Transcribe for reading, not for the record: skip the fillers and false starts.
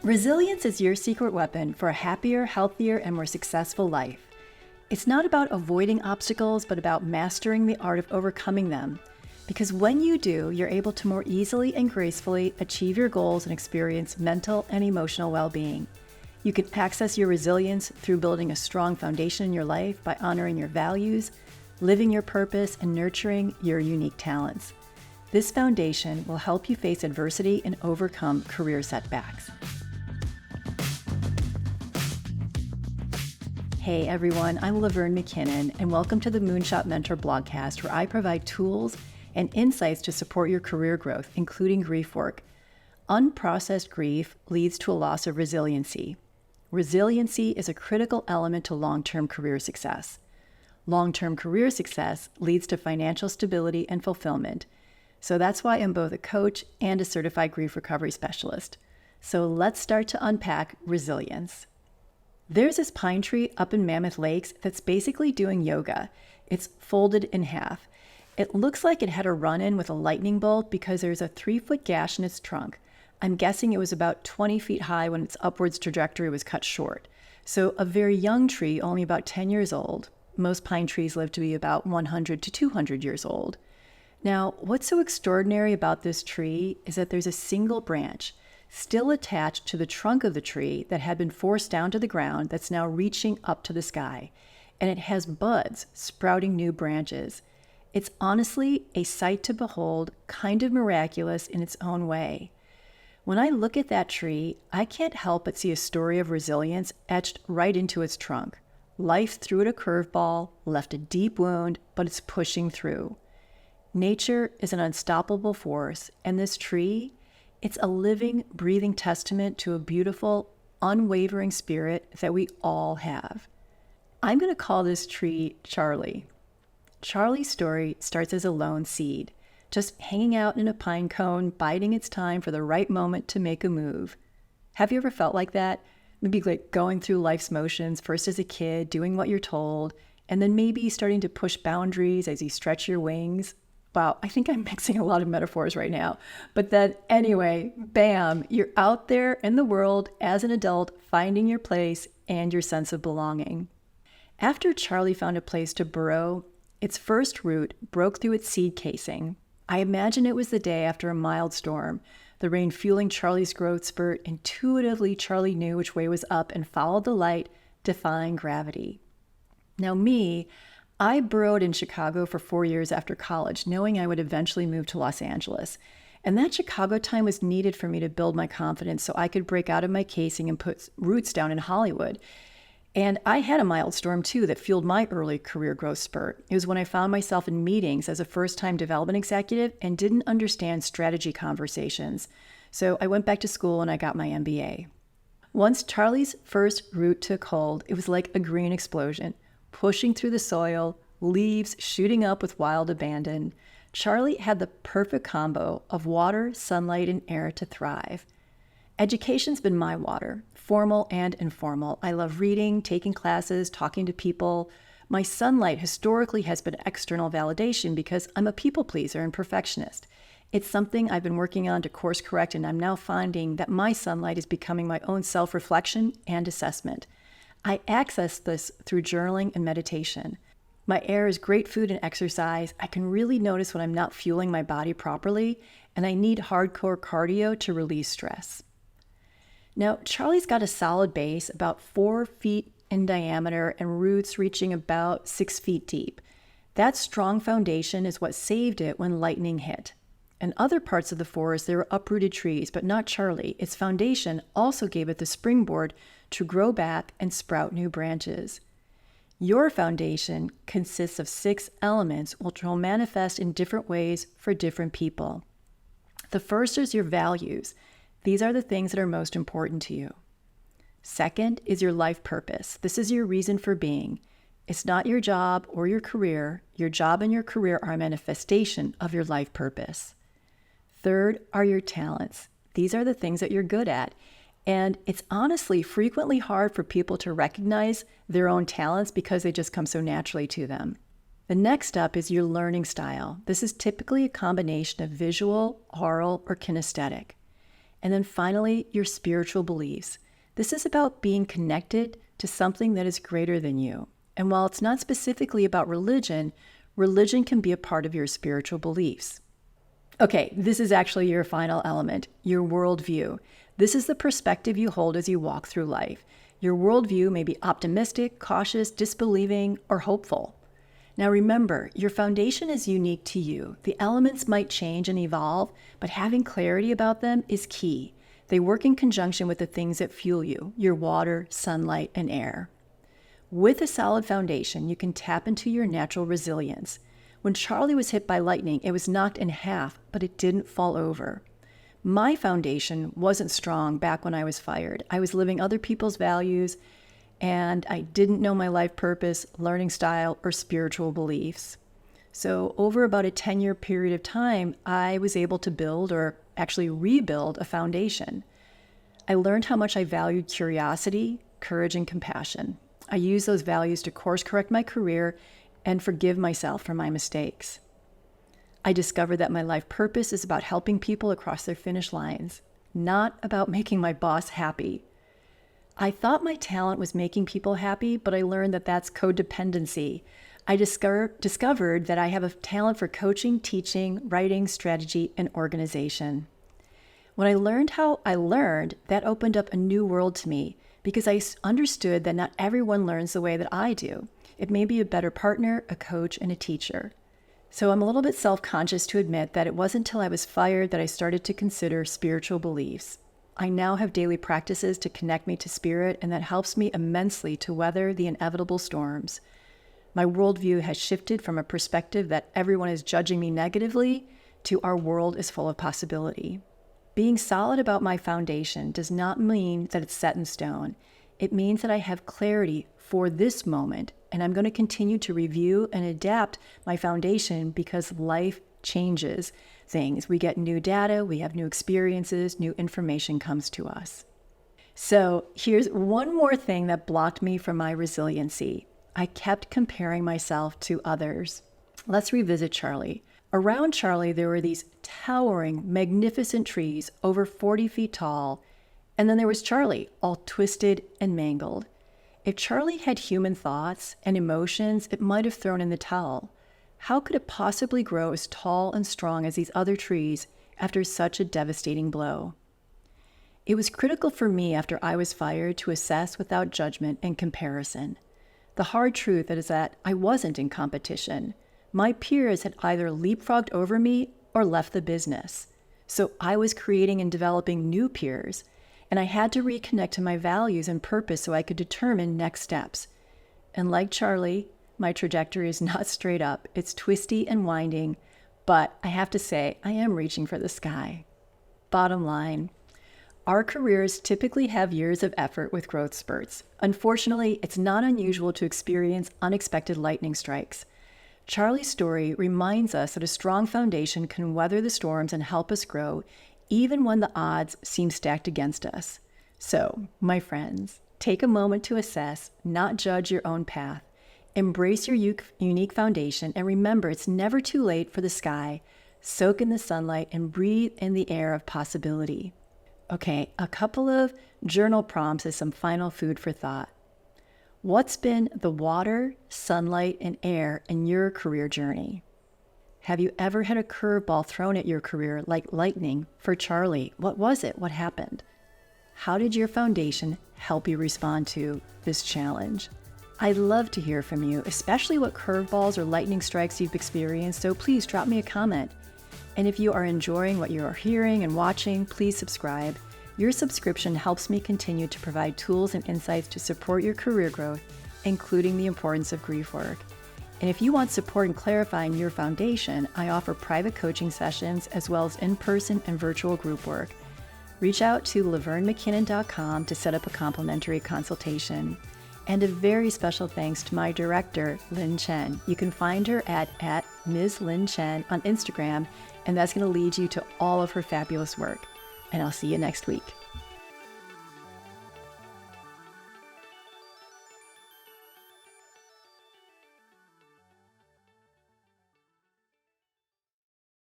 Resilience is your secret weapon for a happier, healthier, and more successful life. It's not about avoiding obstacles, but about mastering the art of overcoming them. Because when you do, you're able to more easily and gracefully achieve your goals and experience mental and emotional well-being. You can access your resilience through building a strong foundation in your life by honoring your values, living your purpose, and nurturing your unique talents. This foundation will help you face adversity and overcome career setbacks. Hey everyone, I'm Laverne McKinnon, and welcome to the Moonshot Mentor blogcast, where I provide tools and insights to support your career growth, including grief work. Unprocessed grief leads to a loss of resiliency. Resiliency is a critical element to long-term career success. Long-term career success leads to financial stability and fulfillment. So that's why I'm both a coach and a certified grief recovery specialist. So let's start to unpack resilience. There's this pine tree up in Mammoth Lakes that's basically doing yoga. It's folded in half. It looks like it had a run-in with a lightning bolt because there's a 3-foot gash in its trunk. I'm guessing it was about 20 feet high when its upwards trajectory was cut short. So a very young tree, only about 10 years old. Most pine trees live to be about 100 to 200 years old. Now, what's so extraordinary about this tree is that there's a single branch still attached to the trunk of the tree that had been forced down to the ground that's now reaching up to the sky. And it has buds sprouting new branches. It's honestly a sight to behold, kind of miraculous in its own way. When I look at that tree, I can't help but see a story of resilience etched right into its trunk. Life threw it a curveball, left a deep wound, but it's pushing through. Nature is an unstoppable force, and this tree, it's a living, breathing testament to a beautiful, unwavering spirit that we all have. I'm going to call this tree Charlie. Charlie's story starts as a lone seed, just hanging out in a pine cone, biding its time for the right moment to make a move. Have you ever felt like that? Maybe like going through life's motions, first as a kid, doing what you're told, and then maybe starting to push boundaries as you stretch your wings. Wow, I think I'm mixing a lot of metaphors right now. But then anyway, bam, you're out there in the world as an adult, finding your place and your sense of belonging. After Charlie found a place to burrow, its first root broke through its seed casing. I imagine it was the day after a mild storm, the rain fueling Charlie's growth spurt. Intuitively, Charlie knew which way was up and followed the light, defying gravity. Now I burrowed in Chicago for 4 years after college, knowing I would eventually move to Los Angeles. And that Chicago time was needed for me to build my confidence so I could break out of my casing and put roots down in Hollywood. And I had a mild storm too that fueled my early career growth spurt. It was when I found myself in meetings as a first-time development executive and didn't understand strategy conversations. So I went back to school and I got my MBA. Once Charlie's first root took hold, it was like a green explosion, pushing through the soil, leaves shooting up with wild abandon. Charlie had the perfect combo of water, sunlight, and air to thrive. Education's been my water, formal and informal. I love reading, taking classes, talking to people. My sunlight historically has been external validation because I'm a people pleaser and perfectionist. It's something I've been working on to course correct, and I'm now finding that my sunlight is becoming my own self-reflection and assessment. I access this through journaling and meditation. My air is great food and exercise. I can really notice when I'm not fueling my body properly, and I need hardcore cardio to release stress. Now, Charlie's got a solid base, about 4 feet in diameter and roots reaching about 6 feet deep. That strong foundation is what saved it when lightning hit. In other parts of the forest, there were uprooted trees, but not Charlie. Its foundation also gave it the springboard to grow back and sprout new branches. Your foundation consists of 6 elements which will manifest in different ways for different people. The first is your values. These are the things that are most important to you. Second is your life purpose. This is your reason for being. It's not your job or your career. Your job and your career are a manifestation of your life purpose. Third are your talents. These are the things that you're good at. And it's honestly frequently hard for people to recognize their own talents because they just come so naturally to them. The next up is your learning style. This is typically a combination of visual, oral, or kinesthetic. And then finally, your spiritual beliefs. This is about being connected to something that is greater than you. And while it's not specifically about religion, religion can be a part of your spiritual beliefs. Okay, this is actually your final element, your worldview. This is the perspective you hold as you walk through life. Your worldview may be optimistic, cautious, disbelieving, or hopeful. Now remember, your foundation is unique to you. The elements might change and evolve, but having clarity about them is key. They work in conjunction with the things that fuel you, your water, sunlight, and air. With a solid foundation, you can tap into your natural resilience. When Charlie was hit by lightning, it was knocked in half, but it didn't fall over. My foundation wasn't strong back when I was fired. I was living other people's values, and I didn't know my life purpose, learning style, or spiritual beliefs. So over about a 10-year period of time, I was able to build, or actually rebuild, a foundation. I learned how much I valued curiosity, courage, and compassion. I used those values to course correct my career and forgive myself for my mistakes. I discovered that my life purpose is about helping people across their finish lines, not about making my boss happy. I thought my talent was making people happy, but I learned that that's codependency. I discovered that I have a talent for coaching, teaching, writing, strategy, and organization. When I learned how I learned, that opened up a new world to me because I understood that not everyone learns the way that I do. It may be a better partner, a coach, and a teacher. So I'm a little bit self-conscious to admit that it wasn't until I was fired that I started to consider spiritual beliefs. I now have daily practices to connect me to spirit, and that helps me immensely to weather the inevitable storms. My worldview has shifted from a perspective that everyone is judging me negatively to our world is full of possibility. Being solid about my foundation does not mean that it's set in stone. It means that I have clarity for this moment, and I'm going to continue to review and adapt my foundation because life changes things. We get new data, we have new experiences, new information comes to us. So here's one more thing that blocked me from my resiliency. I kept comparing myself to others. Let's revisit Charlie. Around Charlie, there were these towering, magnificent trees over 40 feet tall, and then there was Charlie, all twisted and mangled. If Charlie had human thoughts and emotions, it might have thrown in the towel. How could it possibly grow as tall and strong as these other trees after such a devastating blow? It was critical for me after I was fired to assess without judgment and comparison. The hard truth is that I wasn't in competition. My peers had either leapfrogged over me or left the business. So I was creating and developing new peers, and I had to reconnect to my values and purpose so I could determine next steps. And like Charlie, my trajectory is not straight up. It's twisty and winding, but I have to say, I am reaching for the sky. Bottom line, our careers typically have years of effort with growth spurts. Unfortunately, it's not unusual to experience unexpected lightning strikes. Charlie's story reminds us that a strong foundation can weather the storms and help us grow, even when the odds seem stacked against us. So, my friends, take a moment to assess, not judge your own path. Embrace your unique foundation, and remember it's never too late for the sky. Soak in the sunlight and breathe in the air of possibility. Okay, a couple of journal prompts as some final food for thought. What's been the water, sunlight, and air in your career journey? Have you ever had a curveball thrown at your career like lightning for Charlie? What was it? What happened? How did your foundation help you respond to this challenge? I'd love to hear from you, especially what curveballs or lightning strikes you've experienced, so please drop me a comment. And if you are enjoying what you are hearing and watching, please subscribe. Your subscription helps me continue to provide tools and insights to support your career growth, including the importance of grief work. And if you want support in clarifying your foundation, I offer private coaching sessions as well as in-person and virtual group work. Reach out to LaverneMcKinnon.com to set up a complimentary consultation. And a very special thanks to my director, Lynn Chen. You can find her at Ms. Lynn Chen on Instagram, and that's going to lead you to all of her fabulous work. And I'll see you next week.